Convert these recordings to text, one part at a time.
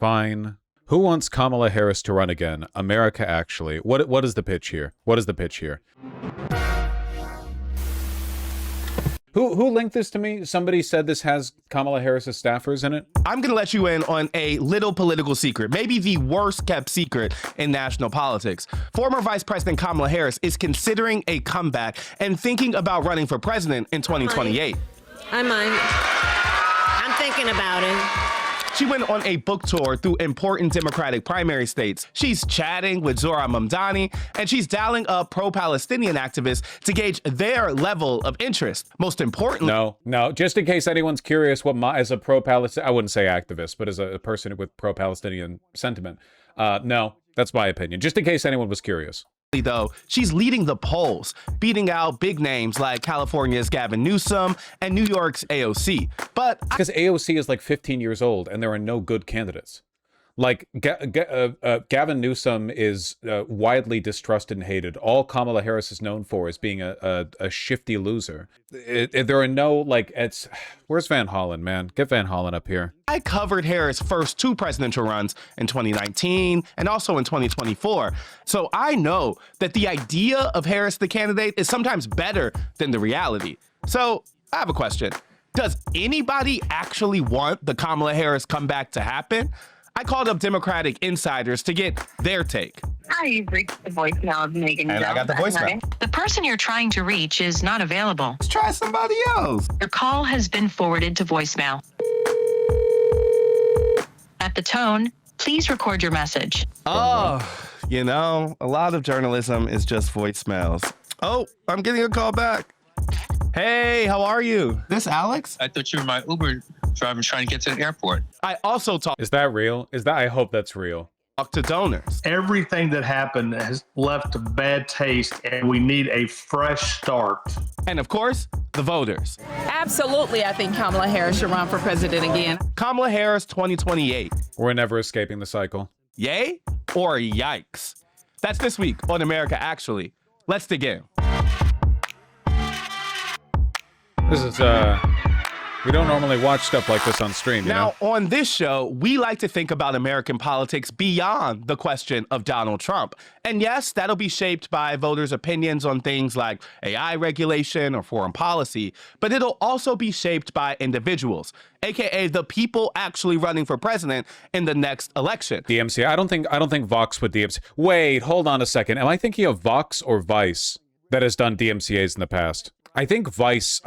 Fine. Who wants Kamala Harris to run again? America Actually. What is the pitch here? What is the pitch here? Who linked this to me? Somebody said this has Kamala Harris's staffers in it. I'm going to let you in on a little political secret, maybe the worst kept secret in national politics. Former Vice President Kamala Harris is considering a comeback and thinking about running for president in 2028. I might. I'm thinking about it. She went on a book tour through important Democratic primary states. She's chatting with Zora Mamdani, and she's dialing up pro-Palestinian activists to gauge their level of interest. Most importantly... No. Just in case anyone's curious, as a pro-Palestinian, I wouldn't say activist, but as a person with pro-Palestinian sentiment, no, that's my opinion. Just in case anyone was curious. Though, she's leading the polls, beating out big names like California's Gavin Newsom and New York's AOC. But because AOC is like 15 years old and there are no good candidates. Like, Gavin Newsom is widely distrusted and hated. All Kamala Harris is known for is being a shifty loser. There are no, like, where's Van Hollen, man? Get Van Hollen up here. I covered Harris' first two presidential runs in 2019 and also in 2024. So I know that the idea of Harris the candidate is sometimes better than the reality. So I have a question. Does anybody actually want the Kamala Harris comeback to happen? I called up Democratic insiders to get their take. Hi, you've reached the voicemail of Megan. And I got the voicemail. The person you're trying to reach is not available. Let's try somebody else. Your call has been forwarded to voicemail. At the tone, please record your message. Oh, you know, a lot of journalism is just voicemails. Oh, I'm getting a call back. Hey, how are you? This Alex? I thought you were my Uber driver trying to get to the airport. I also talked Is that real? I hope that's real. to donors. Everything that happened has left a bad taste, and we need a fresh start. And of course, the voters. Absolutely, I think Kamala Harris should run for president again. Kamala Harris 2028. We're never escaping the cycle. Yay or yikes? That's this week on America Actually. Let's dig in. This is, we don't normally watch stuff like this on stream, you know? Now, on this show, we like to think about American politics beyond the question of Donald Trump. And yes, that'll be shaped by voters' opinions on things like AI regulation or foreign policy, but it'll also be shaped by individuals, aka the people actually running for president in the next election. DMCA. I don't think Vox would DMCA. Wait, hold on a second. Am I thinking of Vox or Vice that has done DMCAs in the past? I think Vice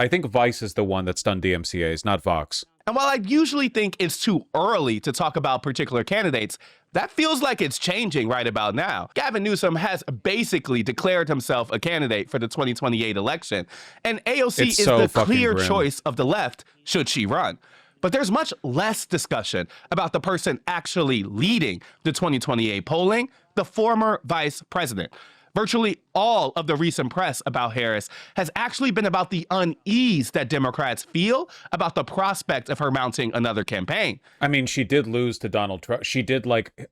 is the one that's done DMCAs, not Vox. And while I usually think it's too early to talk about particular candidates, that feels like it's changing right about now. Gavin Newsom has basically declared himself a candidate for the 2028 election, and AOC is the clear choice of the left should she run. But there's much less discussion about the person actually leading the 2028 polling, the former vice president. Virtually all of the recent press about Harris has actually been about the unease that Democrats feel about the prospect of her mounting another campaign. I mean, she did lose to Donald Trump. She did, like,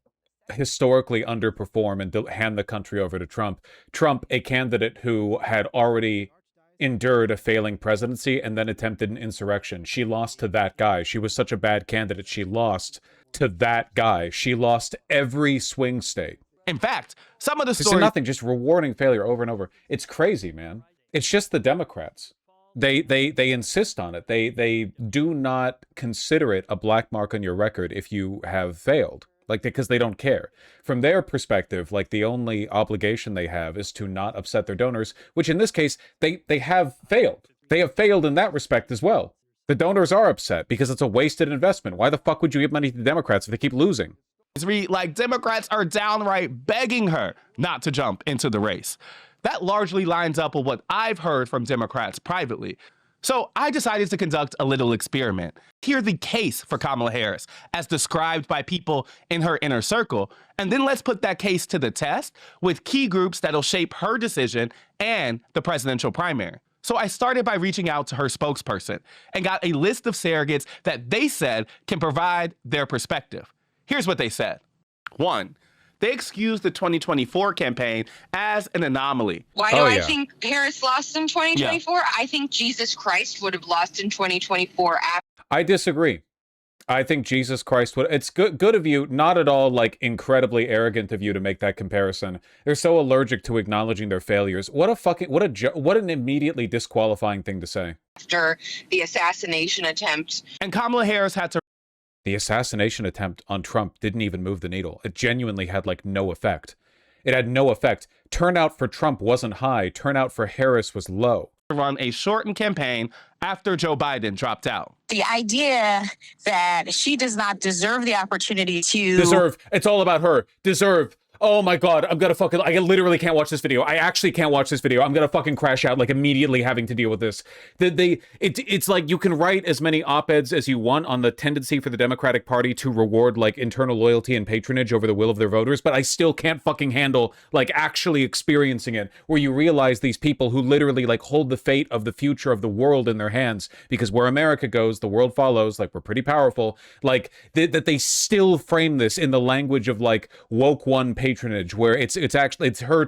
historically underperform and hand the country over to Trump. Trump, a candidate who had already endured a failing presidency and then attempted an insurrection. She lost to that guy. She was such a bad candidate. She lost to that guy. She lost every swing state. In fact, some of the stories... nothing, just rewarding failure over and over. It's crazy, man. It's just the Democrats. They insist on it. They do not consider it a black mark on your record if you have failed. Like, because they don't care. From their perspective, like, the only obligation they have is to not upset their donors, which in this case, they have failed. They have failed in that respect as well. The donors are upset because it's a wasted investment. Why the fuck would you give money to the Democrats if they keep losing? Read like Democrats are downright begging her not to jump into the race. That largely lines up with what I've heard from Democrats privately. So I decided to conduct a little experiment. Hear the case for Kamala Harris as described by people in her inner circle, and then let's put that case to the test with key groups that'll shape her decision and the presidential primary. So I started by reaching out to her spokesperson and got a list of surrogates that they said can provide their perspective. Here's what they said. 1, they excused the 2024 campaign as an anomaly. Why do I think Harris lost in 2024? Yeah. I think Jesus Christ would have lost in 2024. I disagree. I think Jesus Christ would. It's good of you, not at all like incredibly arrogant of you to make that comparison. They're so allergic to acknowledging their failures. What a fucking what an immediately disqualifying thing to say. After the assassination attempt. And Kamala Harris had to. The assassination attempt on Trump didn't even move the needle. It genuinely had like no effect. It had no effect. Turnout for Trump wasn't high. Turnout for Harris was low. Run a shortened campaign after Joe Biden dropped out. The idea that she does not deserve the opportunity to deserve. It's all about her. Deserve. Oh my God, I'm gonna fucking, I literally can't watch this video. I actually can't watch this video. I'm gonna fucking crash out, like immediately having to deal with this. It's like you can write as many op-eds as you want on the tendency for the Democratic Party to reward like internal loyalty and patronage over the will of their voters, but I still can't fucking handle like actually experiencing it, where you realize these people who literally like hold the fate of the future of the world in their hands, because where America goes, the world follows, like we're pretty powerful, like that they still frame this in the language of like woke one patronage, where it's actually it's her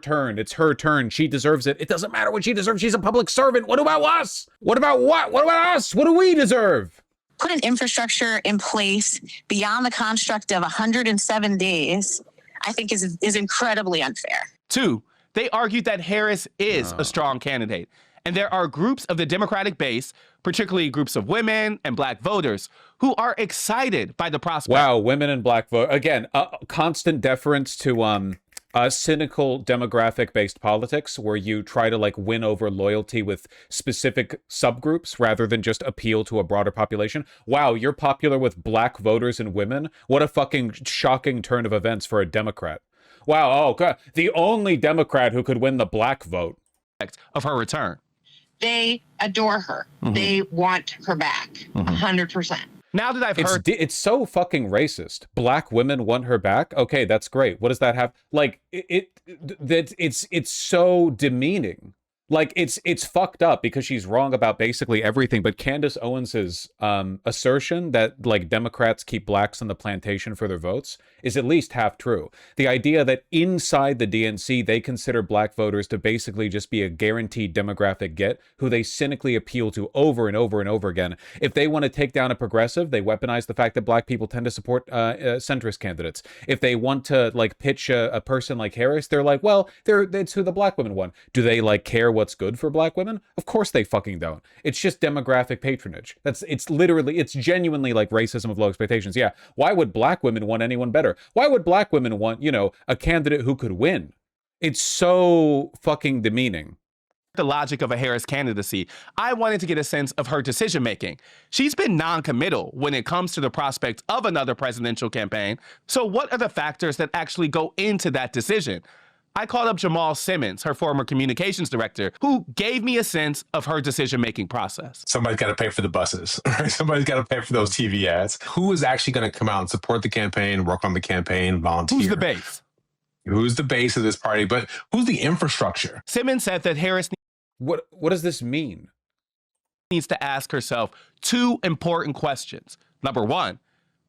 turn, she deserves it. It doesn't matter what she deserves, she's a public servant. What about us? What about us? What do we deserve? put an infrastructure in place beyond the construct of 107 days, I think is incredibly unfair. 2, they argued that Harris is a strong candidate. And there are groups of the Democratic base, particularly groups of women and black voters, who are excited by the prospect. Wow, women and black vote. Again, constant deference to cynical demographic-based politics, where you try to like win over loyalty with specific subgroups rather than just appeal to a broader population. Wow, you're popular with black voters and women? What a fucking shocking turn of events for a Democrat. Wow, oh God, the only Democrat who could win the black vote. Of her return. They adore her. They want her back. 100%. Now that I've heard, it's so fucking racist. Black women want her back. Okay, that's great. What does that have? Like it's so demeaning. Like it's fucked up because she's wrong about basically everything. But Candace Owens's assertion that like Democrats keep blacks on the plantation for their votes is at least half true. The idea that inside the DNC they consider black voters to basically just be a guaranteed demographic get who they cynically appeal to over and over and over again. If they want to take down a progressive, they weaponize the fact that black people tend to support centrist candidates. If they want to like pitch a person like Harris, they're like, well, it's who the black women want. Do they like care what's good for black women? Of course they fucking don't. It's just demographic patronage. It's genuinely like racism of low expectations. Yeah, why would black women want anyone better? Why would black women want, you know, a candidate who could win? It's so fucking demeaning. the logic of a Harris candidacy, I wanted to get a sense of her decision making. She's been non-committal when it comes to the prospect of another presidential campaign. So what are the factors that actually go into that decision? I called up Jamal Simmons, her former communications director, who gave me a sense of her decision-making process. Somebody's got to pay for the buses, right? Somebody's got to pay for those TV ads. Who is actually going to come out and support the campaign, work on the campaign, volunteer? Who's the base? Who's the base of this party? But who's the infrastructure? Simmons said that Harris What does this mean? needs to ask herself two important questions. Number one,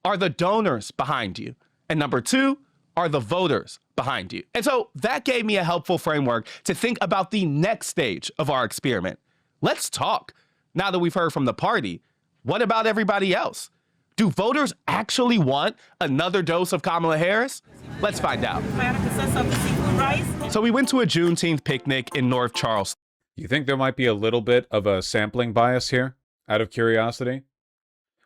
are the donors behind you? And number two, are the voters behind you? And so that gave me a helpful framework to think about the next stage of our experiment. Let's talk. Now that we've heard from the party, what about everybody else? Do voters actually want another dose of Kamala Harris? Let's find out. So we went to a Juneteenth picnic in North Charleston. You think there might be a little bit of a sampling bias here, out of curiosity?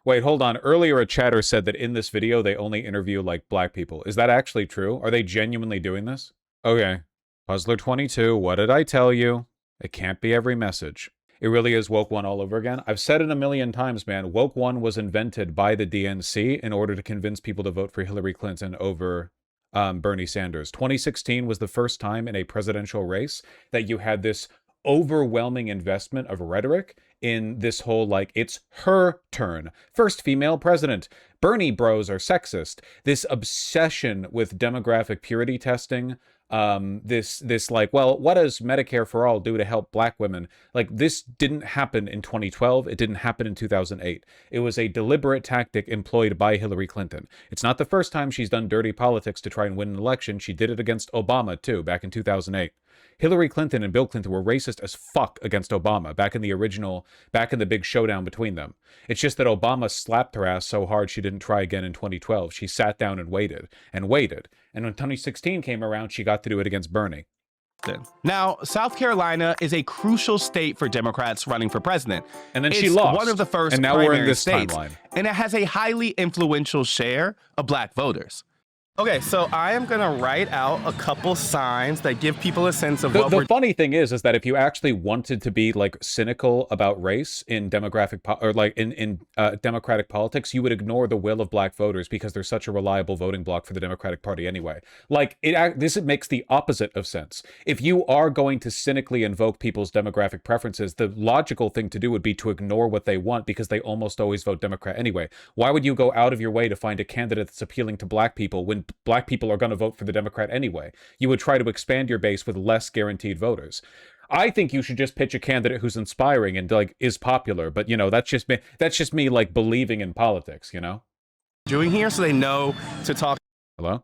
Wait, hold on. Earlier, a chatter said that in this video, they only interview, like, black people. Is that actually true? Are they genuinely doing this? Okay. Puzzler22, what did I tell you? It can't be every message. It really is Woke One all over again. I've said it a million times, man. Woke One was invented by the DNC in order to convince people to vote for Hillary Clinton over Bernie Sanders. 2016 was the first time in a presidential race that you had this overwhelming investment of rhetoric in this whole, like, it's her turn. First female president. Bernie bros are sexist. This obsession with demographic purity testing this like, well, what does Medicare for all do to help black women? Like, this didn't happen in 2012. It didn't happen in 2008. It was a deliberate tactic employed by Hillary Clinton. It's not the first time she's done dirty politics to try and win an election. She did it against Obama too, back in 2008. Hillary Clinton and Bill Clinton were racist as fuck against Obama back in the big showdown between them. It's just that Obama slapped her ass so hard she didn't try again in 2012. She sat down and waited and waited. And when 2016 came around, she got to do it against Bernie. Now, South Carolina is a crucial state for Democrats running for president. And then she lost. One of the first and now we're in this states, timeline. And it has a highly influential share of black voters. Okay, so I am going to write out a couple signs that give people a sense of what the funny thing is that if you actually wanted to be like cynical about race in democratic politics, you would ignore the will of black voters because they're such a reliable voting bloc for the Democratic Party anyway. Like, this makes the opposite of sense. If you are going to cynically invoke people's demographic preferences, the logical thing to do would be to ignore what they want because they almost always vote Democrat anyway. Why would you go out of your way to find a candidate that's appealing to black people when black people are going to vote for the Democrat anyway? You would try to expand your base with less guaranteed voters. I think you should just pitch a candidate who's inspiring and like is popular, but you know, that's just me like believing in politics, you know? Doing here so they know to talk Hello?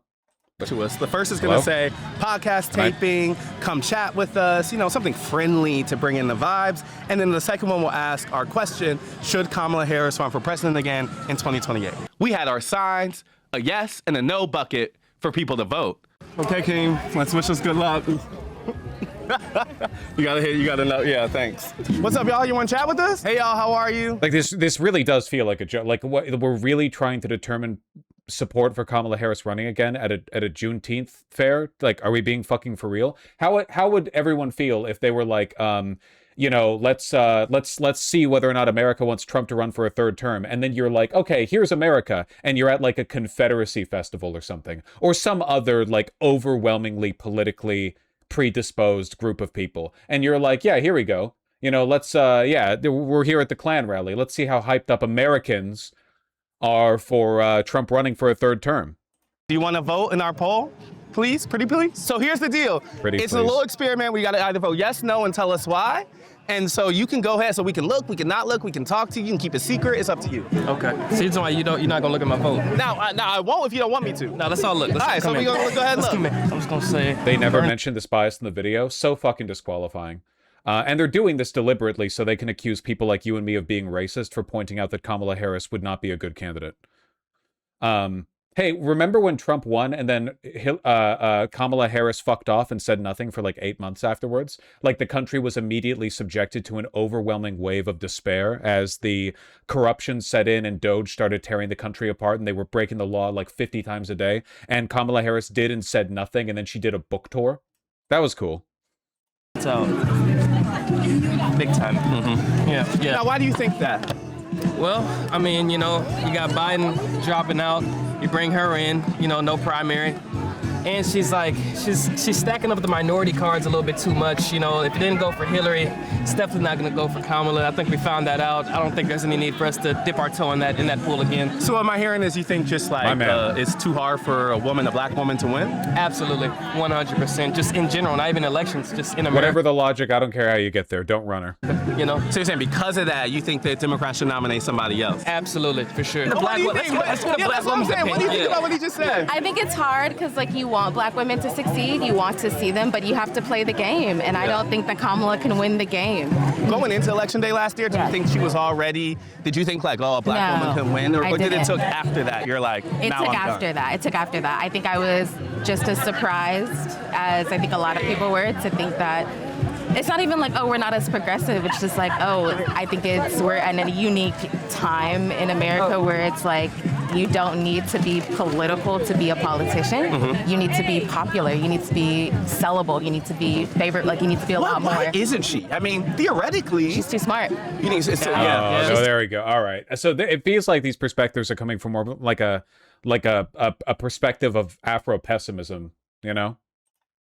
to us. The first is going to say podcast taping, come chat with us, you know, something friendly to bring in the vibes. And then the second one will ask our question, should Kamala Harris run for president again in 2028? We had our signs, a yes and a no bucket for people to vote. Okay, King, let's wish us good luck. You gotta know. Yeah, thanks. What's up, y'all? You want to chat with us? Hey, y'all, how are you? Like, this really does feel like a joke. Like, what we're really trying to determine support for Kamala Harris running again at a Juneteenth fair. Like, are we being fucking for real? How would everyone feel if they were like, you know, let's see whether or not America wants Trump to run for a third term. And then you're like, okay, here's America. And you're at like a Confederacy festival or something, or some other like overwhelmingly politically predisposed group of people. And you're like, yeah, here we go. You know, let's, yeah, we're here at the Klan rally. Let's see how hyped up Americans are for Trump running for a third term. Do you want to vote in our poll? Please, pretty please. So here's the deal. It's a little experiment. We got to either vote yes, no, and tell us why. And so you can go ahead. So we can look, we can not look, we can talk to you, you can keep it secret. It's up to you. Okay. So you're talking about you're not gonna look at my vote? Now I won't if you don't want me to. No, let's all look. All right, so we go ahead and look. I'm just gonna say. They never mentioned this bias in the video. So fucking disqualifying. And they're doing this deliberately so they can accuse people like you and me of being racist for pointing out that Kamala Harris would not be a good candidate. Hey, remember when Trump won and then Kamala Harris fucked off and said nothing for like 8 months afterwards? Like, the country was immediately subjected to an overwhelming wave of despair as the corruption set in and Doge started tearing the country apart and they were breaking the law like 50 times a day. And Kamala Harris did and said nothing, and then she did a book tour. That was cool. So, big time. Mm-hmm. Yeah. Now, why do you think that? Well, I mean, you know, you got Biden dropping out. You bring her in, you know, no primary. And she's stacking up the minority cards a little bit too much. You know, if it didn't go for Hillary, it's definitely not going to go for Kamala. I think we found that out. I don't think there's any need for us to dip our toe in that pool again. So what am I hearing is you think just like it's too hard for a black woman to win? Absolutely, 100%. Just in general, not even elections, just in America. Whatever the logic, I don't care how you get there. Don't run her. You know. So you're saying because of that, you think that Democrats should nominate somebody else? Absolutely, for sure. What do you think? What do you think about what he just said? I think it's hard because like you want black women to succeed, you want to see them, but you have to play the game. And I don't think that Kamala can win the game. Going into election day last year, did you think she was already? Did you think like, oh, a black woman can win, or did it took after that? You're like, it took after that. It took after that. I think I was just as surprised as I think a lot of people were to think that. It's not even like, oh, we're not as progressive. It's just like, oh, I think we're at a unique time in America where it's like you don't need to be political to be a politician. Mm-hmm. You need to be popular. You need to be sellable. You need to be favorite. Like, you need to be a lot more. Why isn't she? I mean, theoretically, she's too smart. You need to, no, there we go. All right. So it feels like these perspectives are coming from more like a perspective of Afro pessimism. You know.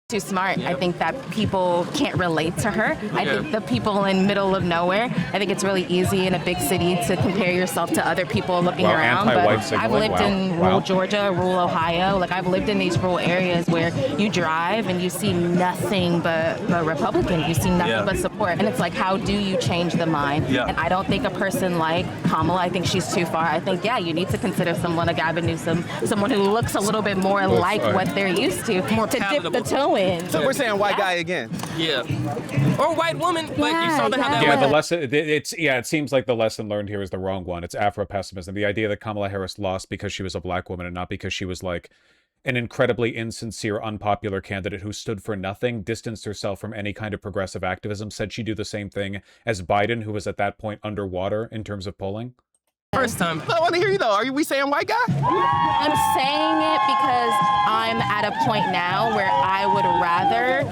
too smart. I think that people can't relate to her. I think the people in middle of nowhere, I think it's really easy in a big city to compare yourself to other people looking around. But I've lived in rural Georgia, rural Ohio. Like I've lived in these rural areas where you drive and you see nothing but Republican. You see nothing but support. And it's like, how do you change the mind? And I don't think a person like Kamala, I think she's too far. I think, you need to consider someone like Gavin Newsom, someone who looks a little bit more like what they're used to dip the toe in. So we're saying white guy again. Yeah. Or white woman, but you saw how that the lesson, it seems like the lesson learned here is the wrong one. It's Afro-pessimism. The idea that Kamala Harris lost because she was a black woman and not because she was like an incredibly insincere, unpopular candidate who stood for nothing, distanced herself from any kind of progressive activism, said she'd do the same thing as Biden, who was at that point underwater in terms of polling. First time. I want to hear you though. Are we saying white guy? I'm saying it because I'm at a point now where I would rather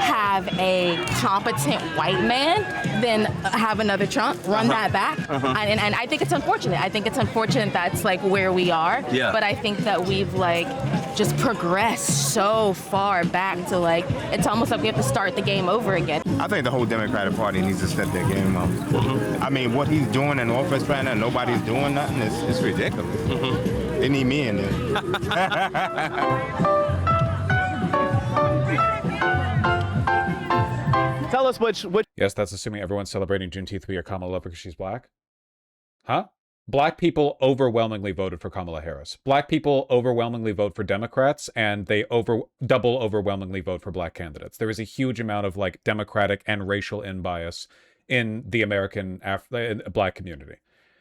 have a competent white man than have another Trump run that back. And I think it's unfortunate. I think it's unfortunate that's like where we are. But I think that we've like just progressed so far back to like, it's almost like we have to start the game over again. I think the whole Democratic Party needs to step their game up. I mean, what he's doing in office right now, nobody's doing nothing. It's ridiculous. They need me in there. Tell us which. Yes, that's assuming everyone's celebrating Juneteenth via Kamala because she's black. Huh? Black people overwhelmingly voted for Kamala Harris. Black people overwhelmingly vote for Democrats, and they double overwhelmingly vote for black candidates. There is a huge amount of like Democratic and racial bias in the American black community.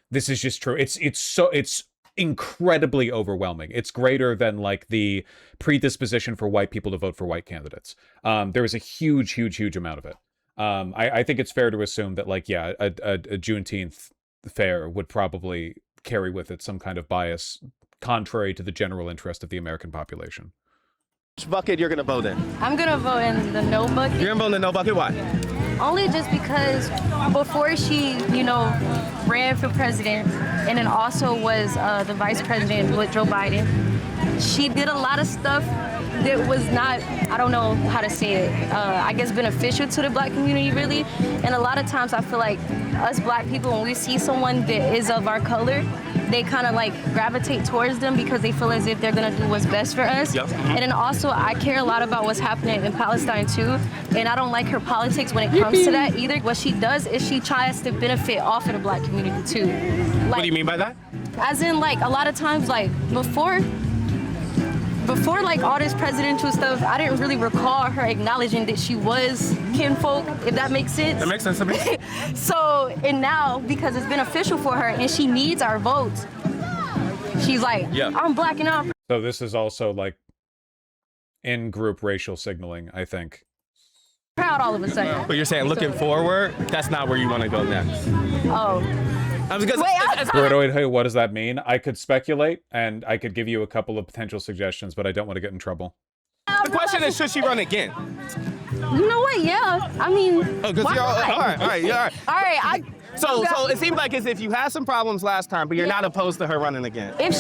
This is just true. It's incredibly overwhelming. It's greater than like the predisposition for white people to vote for white candidates. There is a huge amount of it. I think it's fair to assume that like, a Juneteenth fair would probably carry with it some kind of bias contrary to the general interest of the American population. Which bucket you're gonna vote in? I'm gonna vote in the no bucket. You're gonna vote in the no bucket? Why? Only just because before she, ran for president and then also was the vice president with Joe Biden, she did a lot of stuff that was not, I don't know how to say it, I guess beneficial to the black community really. And a lot of times I feel like us black people, when we see someone that is of our color, they kind of like gravitate towards them because they feel as if they're gonna do what's best for us. And then also I care a lot about what's happening in Palestine too. And I don't like her politics when it comes to that either. What she does is she tries to benefit off of the black community too. Like, what do you mean by that? As in like a lot of times like before like all this presidential stuff, I didn't really recall her acknowledging that she was kinfolk, if that makes sense. That makes sense to me. So, and now, because it's beneficial for her and she needs our votes, she's like, I'm blacking out. So this is also like in-group racial signaling, I think. Proud all of a sudden. But you're saying looking forward, that's not where you want to go next. Oh. Wait, what does that mean? I could speculate, and I could give you a couple of potential suggestions, but I don't want to get in trouble. The question is, should she run again? You know what? Yeah. I mean, all right. All right. So it seems like as if you had some problems last time, but you're not opposed to her running again. If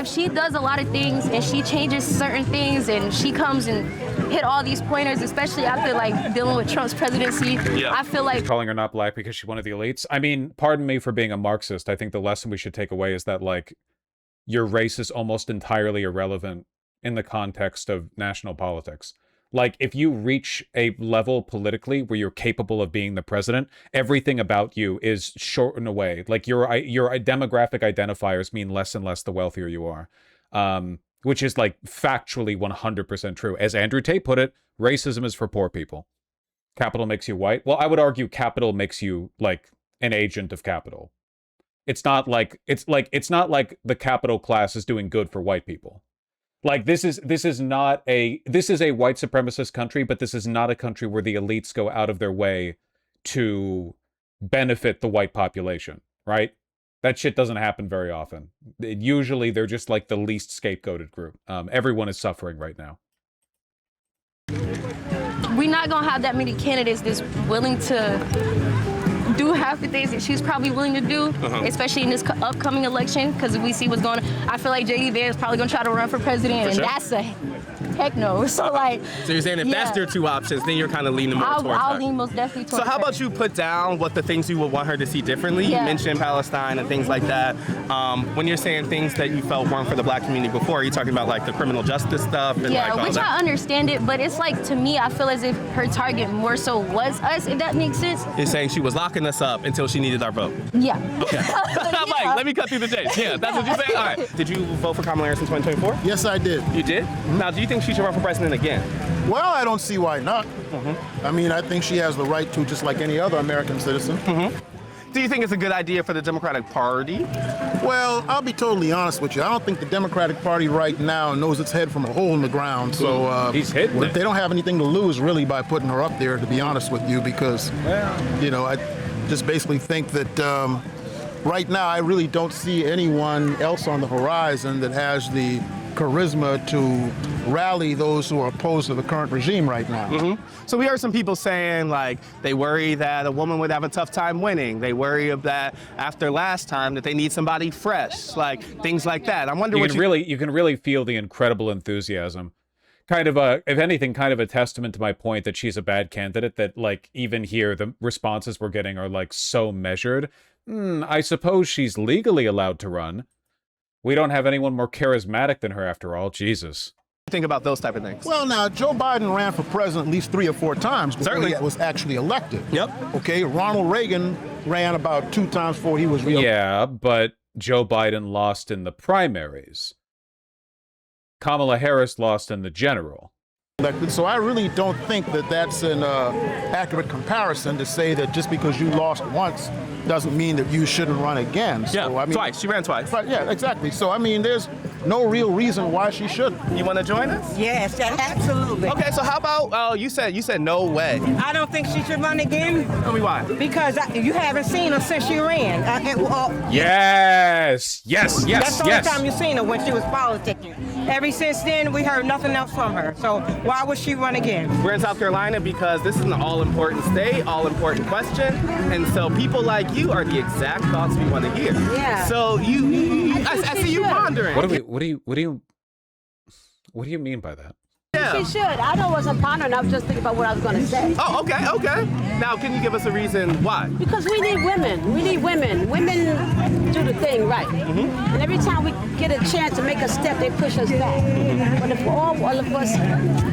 she does a lot of things and she changes certain things and she comes and hit all these pointers, especially after like dealing with Trump's presidency, I feel like calling her not black because she's one of the elites. I mean, pardon me for being a Marxist. I think the lesson we should take away is that like your race is almost entirely irrelevant in the context of national politics. Like, if you reach a level politically where you're capable of being the president, everything about you is shortened away. Like, your demographic identifiers mean less and less the wealthier you are, which is, like, factually 100% true. As Andrew Tate put it, racism is for poor people. Capital makes you white. Well, I would argue capital makes you, like, an agent of capital. It's not like the capital class is doing good for white people. Like, this is a white supremacist country, but this is not a country where the elites go out of their way to benefit the white population, right? That shit doesn't happen very often. Usually they're just like the least scapegoated group. Everyone is suffering right now. We're not gonna have that many candidates that's willing to do half the things that she's probably willing to do, especially in this upcoming election, because we see what's going on. I feel like J.D. Vance is probably going to try to run for president, and that's a heck no. So, like... So you're saying if that's your two options, then you're kind of leaning more towards I'll her. lean most definitely towards So how about you put down what the things you would want her to see differently? Yeah. You mentioned Palestine and things like that. When you're saying things that you felt weren't for the black community before, are you talking about like the criminal justice stuff? And Yeah, like all which that? I understand it, but it's like, to me, I feel as if her target more so was us, if that makes sense. You're saying she was locking us up until she needed our vote. Yeah. Okay. Mike, let me cut through the chase. Yeah, that's what you're saying? All right. Did you vote for Kamala Harris in 2024? Yes, I did. You did? Now, do you think she should run for president again? Well, I don't see why not. I mean, I think she has the right to, just like any other American citizen. Do you think it's a good idea for the Democratic Party? Well, I'll be totally honest with you. I don't think the Democratic Party right now knows its head from a hole in the ground. So he's hitting it. They don't have anything to lose really by putting her up there, to be honest with you, because you know, I just basically think that right now I really don't see anyone else on the horizon that has the charisma to rally those who are opposed to the current regime right now. So we heard some people saying like they worry that a woman would have a tough time winning. They worry of that after last time that they need somebody fresh, like things like that. I wonder You what can really feel the incredible enthusiasm. Kind of a, if anything, kind of a testament to my point that she's a bad candidate, that like even here the responses we're getting are like so measured. I suppose she's legally allowed to run. We don't have anyone more charismatic than her after all. Jesus. think about those type of things? Well, now, Joe Biden ran for president at least 3 or 4 times before he was actually elected. Yep. Okay, Ronald Reagan ran about 2 times before he was reelected. Yeah, but Joe Biden lost in the primaries. Kamala Harris lost in the general. So I really don't think that that's an accurate comparison to say that just because you lost once doesn't mean that you shouldn't run again. Yeah, so, I mean, twice. She ran twice. But yeah, exactly. So, I mean, there's no real reason why she shouldn't. You want to join us? Yes, absolutely. Okay, so how about, you said no way. I don't think she should run again. Tell me why. Because you haven't seen her since she ran. Yes, yes, yes, That's the only time you've seen her, when she was politicking. Ever since then, we heard nothing else from her. So why would she run again? We're in South Carolina because this is an all-important state, all-important question, and so people like you are the exact thoughts we want to hear. Yeah. So I see you pondering. What do you mean by that? Yeah. She should. I know wasn't pondering. I was just thinking about what I was going to say. Oh, okay. Now, can you give us a reason why? Because we need women. We need women. Women do the thing right. And every time we get a chance to make a step, they push us back. But if all of us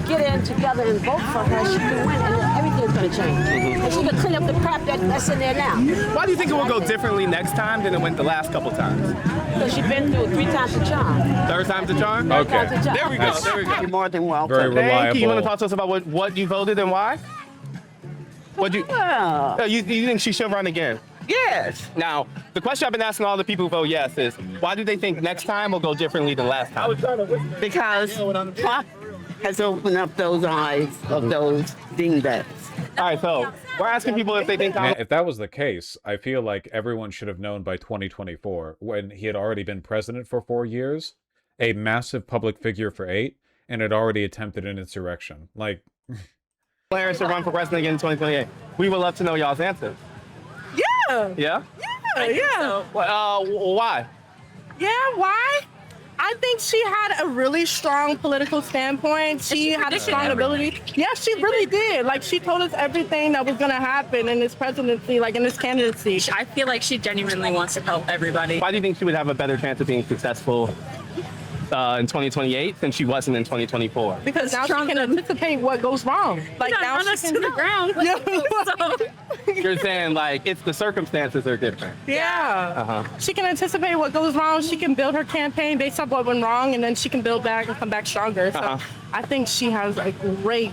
get in together and vote for her, she can win, and everything's going to change. And she can clean up the crap that's in there now. Why do you think it will go differently next time than it went the last couple times? Because she's been through 3 times the charm. Third time's a charm? Okay. There we go. You're more than welcome. Very Thank reliable. you. You want to talk to us about what you voted and why? You think she should run again? Yes. Now, the question I've been asking all the people who vote yes is, why do they think next time will go differently than last time? Because Trump has opened up those eyes of those dingbats. All right, so we're asking people if they think Man, if that was the case, I feel like everyone should have known by 2024, when he had already been president for 4 years, a massive public figure for 8, and had already attempted an insurrection. Like, Harris to run for president again in 2028. We would love to know y'all's answers. Yeah. Yeah? Yeah. Why? Yeah, why? I think she had a really strong political standpoint. She had a strong ability. Yeah, she really did. Like, she told us everything that was going to happen in this presidency, like in this candidacy. I feel like she genuinely wants to help everybody. Why do you think she would have a better chance of being successful in 2028 than she wasn't in 2024? Because now Trump can anticipate what goes wrong. Like, now run us to the ground. You're saying, like, it's the circumstances are different. Yeah. She can anticipate what goes wrong. She can build her campaign based on what went wrong, and then she can build back and come back stronger. So I think she has a great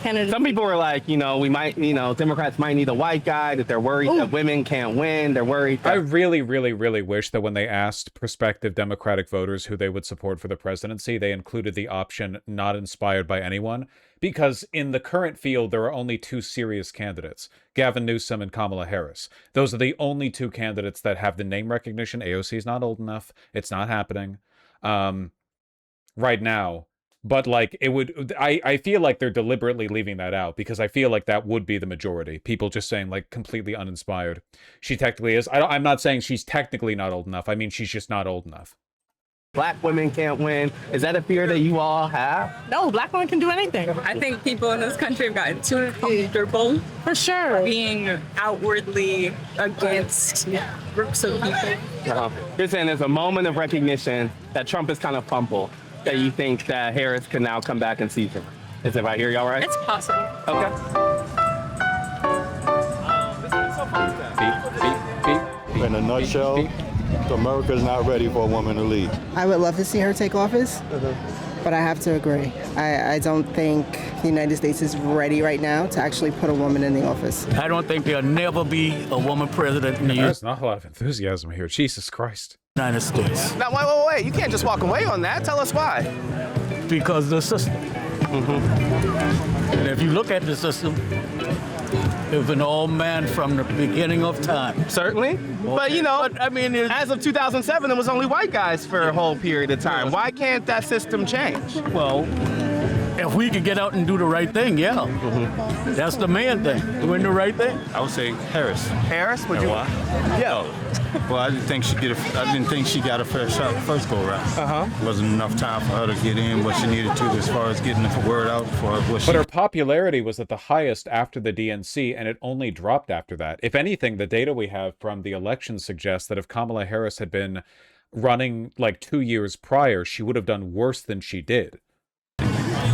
candidate. Some people were like, Democrats might need a white guy, that they're worried that women can't win. They're worried that... I really, really, really wish that when they asked prospective Democratic voters who they would support for the presidency, they included the option not inspired by anyone. Because in the current field, there are only 2 serious candidates, Gavin Newsom and Kamala Harris. Those are the only 2 candidates that have the name recognition. AOC is not old enough. It's not happening. Right now, But like it would, I feel like they're deliberately leaving that out because I feel like that would be the majority. People just saying like completely uninspired. She technically is. I'm not saying she's technically not old enough. I mean, she's just not old enough. Black women can't win. Is that a fear that you all have? No, black women can do anything. I think people in this country have gotten too comfortable For sure. being outwardly against groups of people. You're saying there's a moment of recognition that Trump is kind of fumbled, that you think that Harris can now come back and seize him. Is if I hear y'all right? It's possible. Okay. In a nutshell, America's not ready for a woman to lead. I would love to see her take office, but I have to agree. I don't think the United States is ready right now to actually put a woman in the office. I don't think there'll never be a woman president in the There's not a lot of enthusiasm here. Jesus Christ. United States. Now, wait. You can't just walk away on that. Tell us why. Because the system. And if you look at the system, it's been all man from the beginning of time. Certainly. But, you know, I mean, as of 2007, it was only white guys for a whole period of time. Why can't that system change? Well, if we could get out and do the right thing, yeah. That's the main thing. Doing the right thing. I would say Harris. Harris? Would you? Why? Yeah. Well, I didn't think she got a fair shot first go around. Wasn't enough time for her to get in what she needed to as far as getting the word out for what she. But her popularity was at the highest after the DNC, and it only dropped after that. If anything, the data we have from the election suggests that if Kamala Harris had been running like 2 years prior, she would have done worse than she did.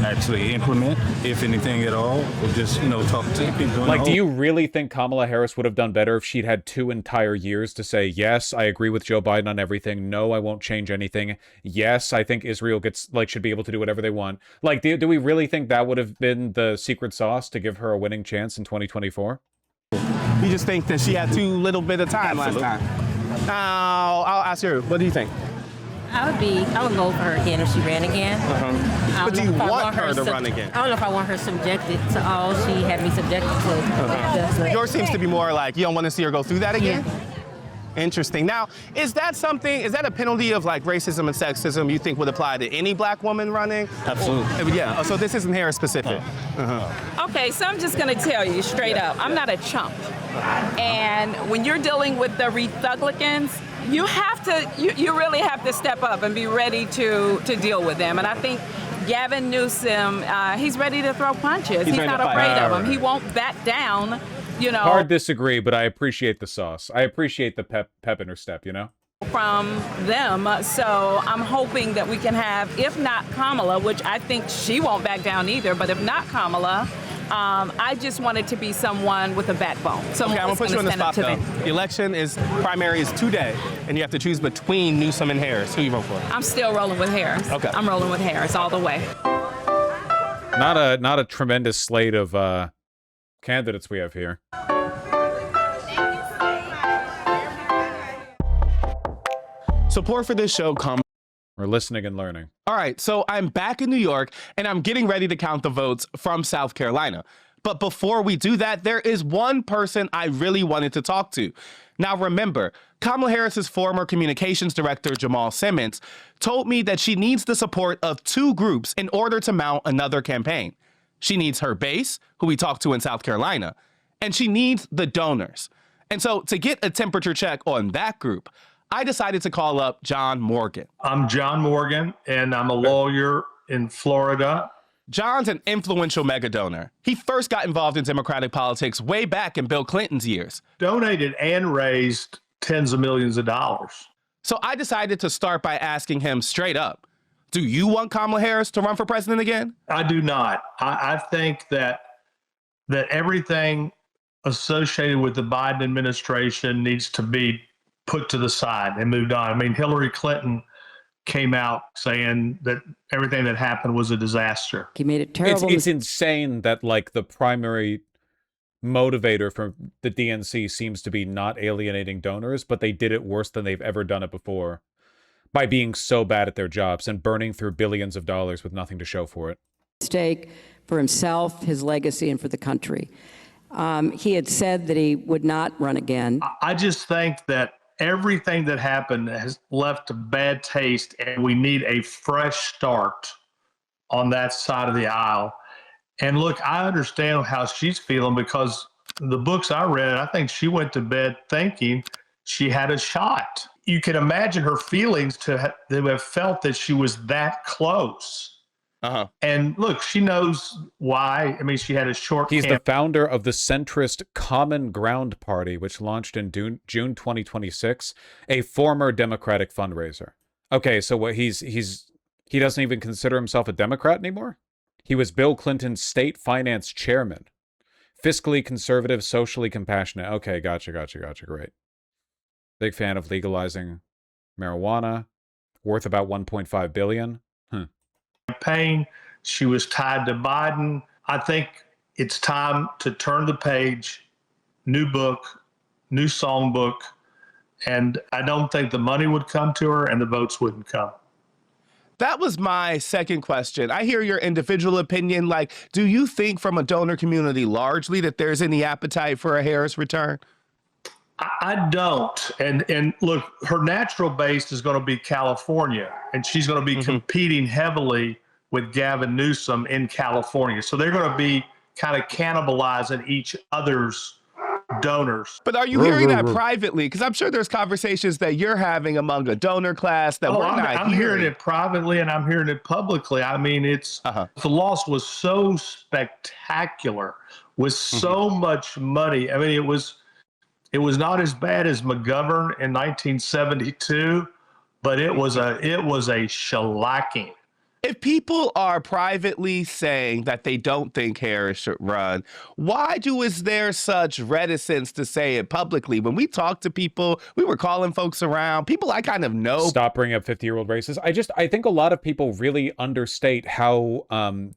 Actually implement, if anything at all, or just, talk to people. Like, do you really think Kamala Harris would have done better if she'd had 2 entire years to say, yes, I agree with Joe Biden on everything. No, I won't change anything. Yes, I think Israel should be able to do whatever they want. Like, do we really think that would have been the secret sauce to give her a winning chance in 2024? You just think that she had too little bit of time last time. Now, I'll ask her, what do you think? I would go for her again if she ran again. But do you want her to run again? I don't know if I want her subjected to all she had me subjected to. Yours seems to be more like you don't want to see her go through that again? Yeah. Interesting. Now, is that a penalty of like racism and sexism you think would apply to any black woman running? Absolutely. Yeah, so this isn't Harris specific. Okay, so I'm just gonna tell you straight up, I'm not a chump. And when you're dealing with the Republicans, you really have to step up and be ready to deal with them. And I think Gavin Newsom, he's ready to throw punches. He's not afraid of them. He won't back down, Hard disagree, but I appreciate the sauce. I appreciate the pep in her step, from them. So I'm hoping that we can have, if not Kamala, which I think she won't back down either, but if not Kamala, I just want it to be someone with a backbone. Okay, I'm gonna put you on the spot though. The primary is today, and you have to choose between Newsom and Harris. Who you vote for? I'm still rolling with Harris. Okay. I'm rolling with Harris all the way. Not a tremendous slate of candidates we have here. Support for this show comes. We're listening and learning. All right, so I'm back in New York, and I'm getting ready to count the votes from South Carolina. But before we do that, there is one person I really wanted to talk to. Now remember, Kamala Harris's former communications director, Jamal Simmons, told me that she needs the support of 2 groups in order to mount another campaign. She needs her base, who we talked to in South Carolina, and she needs the donors. And so to get a temperature check on that group, I decided to call up John Morgan. I'm John Morgan, and I'm a lawyer in Florida. John's an influential mega donor. He first got involved in Democratic politics way back in Bill Clinton's years. Donated and raised tens of millions of dollars. So I decided to start by asking him straight up, do you want Kamala Harris to run for president again? I do not. I think that everything associated with the Biden administration needs to be put to the side and moved on. I mean, Hillary Clinton came out saying that everything that happened was a disaster. He made it terrible. It's insane that like the primary motivator for the DNC seems to be not alienating donors, but they did it worse than they've ever done it before by being so bad at their jobs and burning through billions of dollars with nothing to show for it. Stake for himself, his legacy, and for the country. He had said that he would not run again. I just think that everything that happened has left a bad taste, and we need a fresh start on that side of the aisle. And look, I understand how she's feeling because the books I read, I think she went to bed thinking she had a shot. You can imagine her feelings to have felt that she was that close. And look, she knows why. I mean, she had a short He's the founder of the centrist Common Ground Party, which launched in June 2026, a former Democratic fundraiser. Okay, so what he doesn't even consider himself a Democrat anymore? He was Bill Clinton's state finance chairman. Fiscally conservative, socially compassionate. Okay, gotcha, great. Big fan of legalizing marijuana, worth about $1.5 billion. Campaign. She was tied to Biden. I think it's time to turn the page, new book, new songbook, and I don't think the money would come to her and the votes wouldn't come. That was my second question. I hear your individual opinion. Like, do you think from a donor community largely that there's any appetite for a Harris return? I don't. And look, her natural base is going to be California, and she's going to be competing heavily with Gavin Newsom in California. So they're going to be kind of cannibalizing each other's donors. But are you hearing that privately? Because I'm sure there's conversations that you're having among a donor class that we're not I'm hearing it privately and I'm hearing it publicly. I mean, it's the loss was so spectacular with so much money. I mean, it was not as bad as McGovern in 1972, but it was a shellacking. If people are privately saying that they don't think Harris should run, why is there such reticence to say it publicly? When we talk to people, we were calling folks around, people I kind of know. Stop bringing up 50-year-old races. I think a lot of people really understate how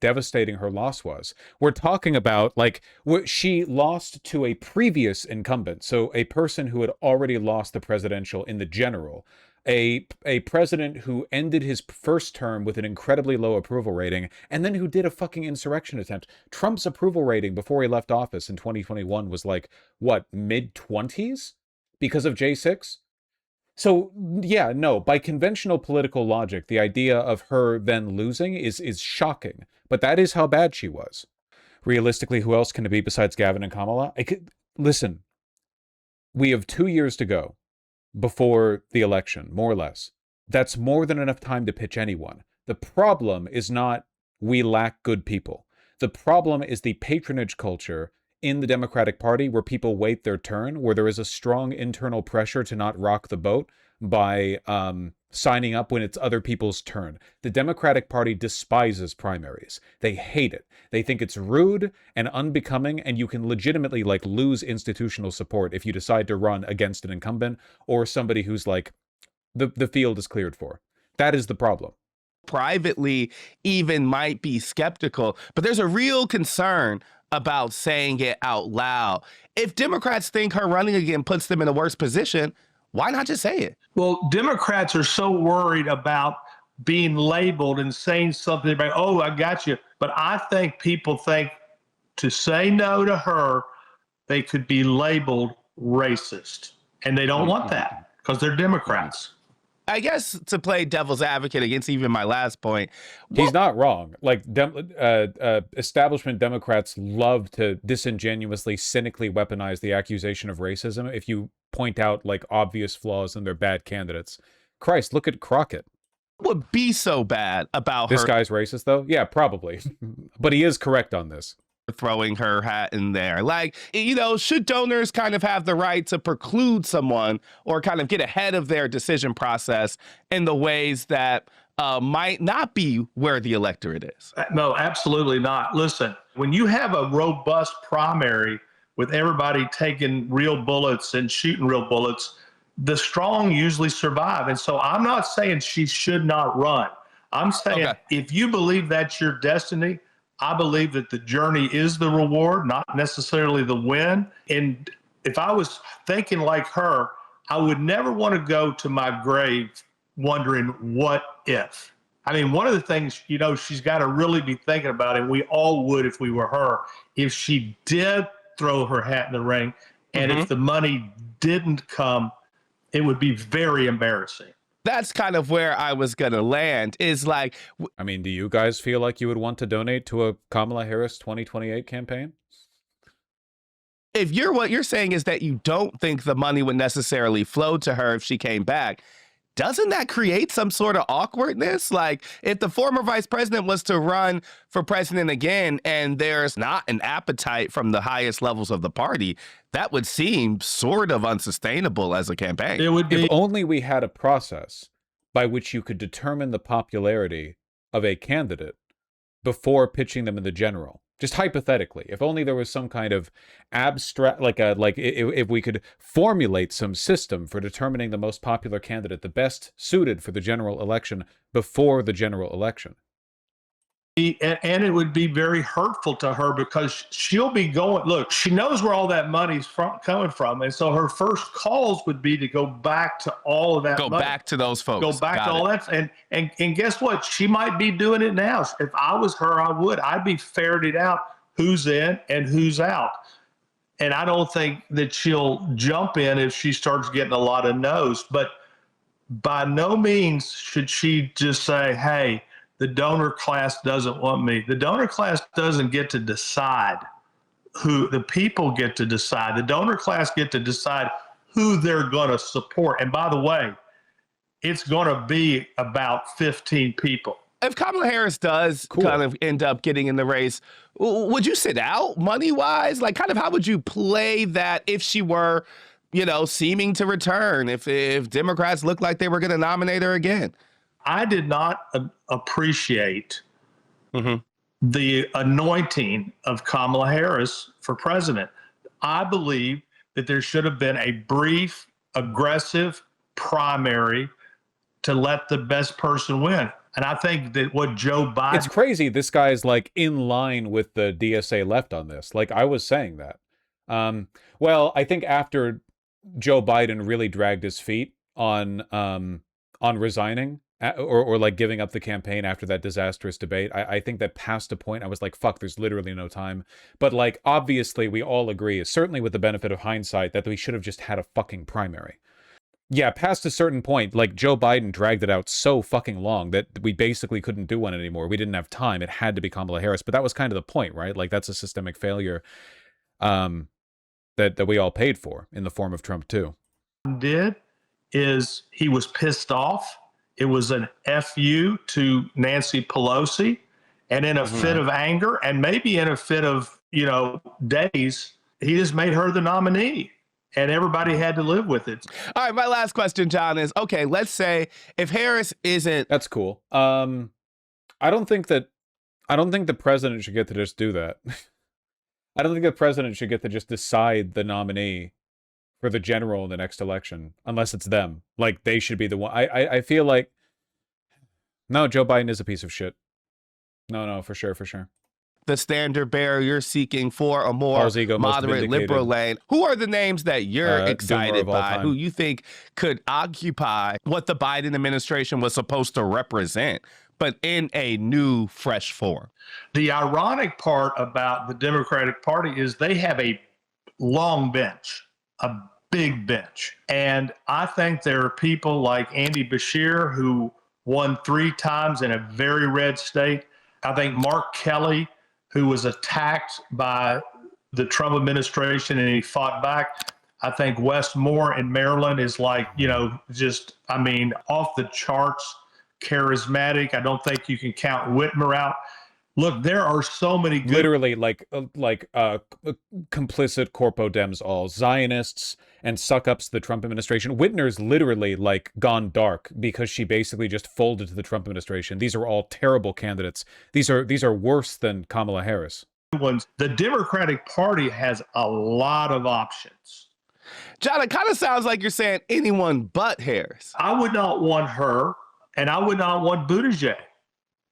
devastating her loss was. We're talking about, like, she lost to a previous incumbent, so a person who had already lost the presidential in the general. A president who ended his first term with an incredibly low approval rating, and then who did a fucking insurrection attempt. Trump's approval rating before he left office in 2021 was like, what, mid-20s? Because of J6? So, yeah, no, by conventional political logic, the idea of her then losing is shocking. But that is how bad she was. Realistically, who else can it be besides Gavin and Kamala? Listen, we have 2 years to go before the election, more or less. That's more than enough time to pitch anyone. The problem is not we lack good people. The problem is the patronage culture in the Democratic Party where people wait their turn, where there is a strong internal pressure to not rock the boat by signing up when it's other people's turn. The Democratic Party despises primaries. They hate it. They think it's rude and unbecoming, and you can legitimately lose institutional support if you decide to run against an incumbent or somebody who's the field is cleared for. That is the problem. Privately even might be skeptical, but there's a real concern about saying it out loud. If Democrats think her running again puts them in a worse position, why not just say it? Well, Democrats are so worried about being labeled and saying something about, oh, I got you. But I think people think to say no to her, they could be labeled racist. And they don't want that because they're Democrats. I guess to play devil's advocate against even my last point. He's not wrong. Establishment Democrats love to disingenuously, cynically weaponize the accusation of racism if you point out obvious flaws in their bad candidates. Christ, look at Crockett. What would be so bad about this guy's racist, though? Yeah, probably. But he is correct on this. Throwing her hat in there. Should donors kind of have the right to preclude someone or kind of get ahead of their decision process in the ways that might not be where the electorate is? No, absolutely not. Listen, when you have a robust primary with everybody taking real bullets and shooting real bullets, the strong usually survive. And so I'm not saying she should not run. I'm saying if you believe that's your destiny, I believe that the journey is the reward, not necessarily the win. And if I was thinking like her, I would never want to go to my grave wondering what if. I mean, one of the things, she's got to really be thinking about, and we all would if we were her, if she did throw her hat in the ring and if the money didn't come, it would be very embarrassing. That's kind of where I was going to land is like. I mean, do you guys feel like you would want to donate to a Kamala Harris 2028 campaign? If what you're saying is that you don't think the money would necessarily flow to her if she came back, doesn't that create some sort of awkwardness? Like, if the former vice president was to run for president again and there's not an appetite from the highest levels of the party, that would seem sort of unsustainable as a campaign. It would be. If only we had a process by which you could determine the popularity of a candidate before pitching them in the general. Just hypothetically, if only there was some kind of abstract, if we could formulate some system for determining the most popular candidate, the best suited for the general election before the general election. And it would be very hurtful to her because she'll be going, look, she knows where all that money's coming from. And so her first calls would be to go back to all of that money. Go back to those folks. Go back to all that. And guess what? She might be doing it now. If I was her, I would. I'd be ferreting out who's in and who's out. And I don't think that she'll jump in if she starts getting a lot of no's. But by no means should she just say, hey, the donor class doesn't want me. The donor class doesn't get to decide who. The people get to decide. The donor class get to decide who they're going to support. And by the way, it's going to be about 15 people. If Kamala Harris does kind of end up getting in the race, would you sit out money-wise? Like, kind of how would you play that if she were, seeming to return, if Democrats looked like they were going to nominate her again? I did not appreciate the anointing of Kamala Harris for president. I believe that there should have been a brief, aggressive primary to let the best person win. And I think that what Joe Biden... It's crazy. This guy's like in line with the DSA left on this. Like I was saying that. Well, I think after Joe Biden really dragged his feet on resigning, or like giving up the campaign after that disastrous debate, I think that past a point I was like, fuck, there's literally no time. But like, obviously we all agree, certainly with the benefit of hindsight, that we should have just had a fucking primary. Yeah, past a certain point, like Joe Biden dragged it out so fucking long that we basically couldn't do one anymore. We didn't have time. It had to be Kamala Harris. But that was kind of the point, right? Like that's a systemic failure that we all paid for in the form of Trump too. He was pissed off. It was an FU to Nancy Pelosi, and in a fit of anger and maybe in a fit of, days, he just made her the nominee and everybody had to live with it. All right. My last question, John, is, okay, let's say if Harris isn't... That's cool. I don't think the president should get to just do that. I don't think the president should get to just decide the nominee for the general in the next election, unless it's them. Like, they should be the one. I feel like, no, Joe Biden is a piece of shit. No, for sure. The standard bearer you're seeking for a more moderate liberal lane. Who are the names that you're excited by, who you think could occupy what the Biden administration was supposed to represent, but in a new, fresh form? The ironic part about the Democratic Party is they have a long bench, a big bench. And I think there are people like Andy Beshear, who won 3 times in a very red state. I think Mark Kelly, who was attacked by the Trump administration and he fought back. I think Wes Moore in Maryland is like, off the charts, charismatic. I don't think you can count Whitmer out. Look, there are so many good... Literally, complicit corpo dems all, Zionists and suck-ups to the Trump administration. Whitner's literally, gone dark because she basically just folded to the Trump administration. These are all terrible candidates. These are worse than Kamala Harris. The Democratic Party has a lot of options. John, it kind of sounds like you're saying anyone but Harris. I would not want her, and I would not want Buttigieg.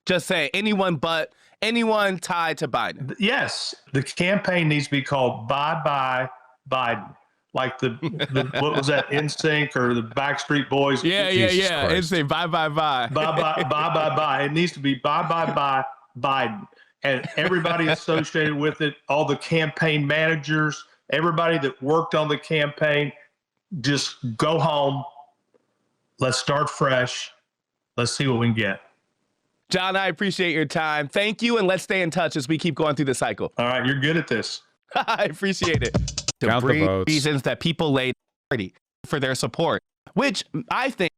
Just say anyone but... anyone tied to Biden. Yes. The campaign needs to be called Bye Bye Biden. Like the what was that, NSYNC or the Backstreet Boys? Yeah. NSYNC, Bye Bye Bye. Bye. It needs to be Bye Bye Biden. And everybody associated with it, all the campaign managers, everybody that worked on the campaign, just go home, Let's start fresh. Let's see what we can get. John, I appreciate your time. Thank you, and let's stay in touch as we keep going through the cycle. All right, you're good at this. I appreciate it. To Count the bring votes. reasons that people laid for their support, which I think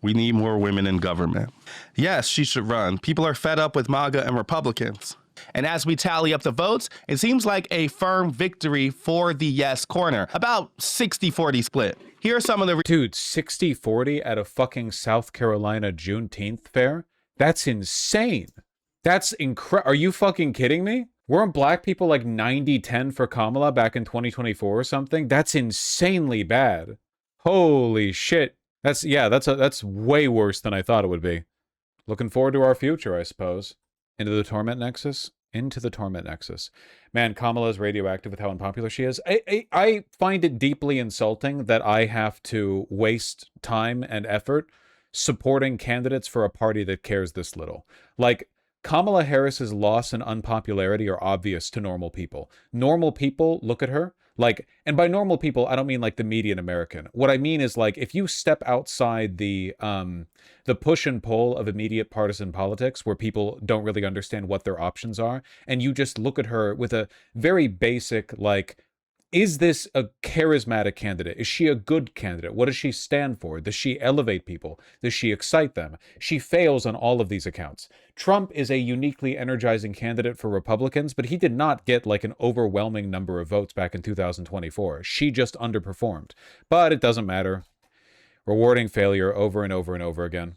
we need more women in government. Yes, she should run. People are fed up with MAGA and Republicans. And as we tally up the votes, it seems like a firm victory for the yes corner. About 60-40 split. Here are some of the... Dude, 60-40 at a fucking South Carolina Juneteenth fair? That's insane. That's incredible. Are you fucking kidding me? Weren't black people like 90-10 for Kamala back in 2024 or something? That's insanely bad. Holy shit. That's way worse than I thought it would be. Looking forward to our future, I suppose. Into the Torment Nexus? Into the Torment Nexus. Man, Kamala's radioactive with how unpopular she is. I find it deeply insulting that I have to waste time and effort supporting candidates for a party that cares this little. Like, Kamala Harris's loss and unpopularity are obvious to normal people. Normal people look at her, like, and by normal people, I don't mean like the median American. What I mean is, like, if you step outside the push and pull of immediate partisan politics, where people don't really understand what their options are, and you just look at her with a very basic, like, is this a charismatic candidate? Is she a good candidate? What does she stand for? Does she elevate people? Does she excite them? She fails on all of these accounts. Trump is a uniquely energizing candidate for Republicans, but he did not get like an overwhelming number of votes back in 2024. She just underperformed. But it doesn't matter. Rewarding failure over and over and over again.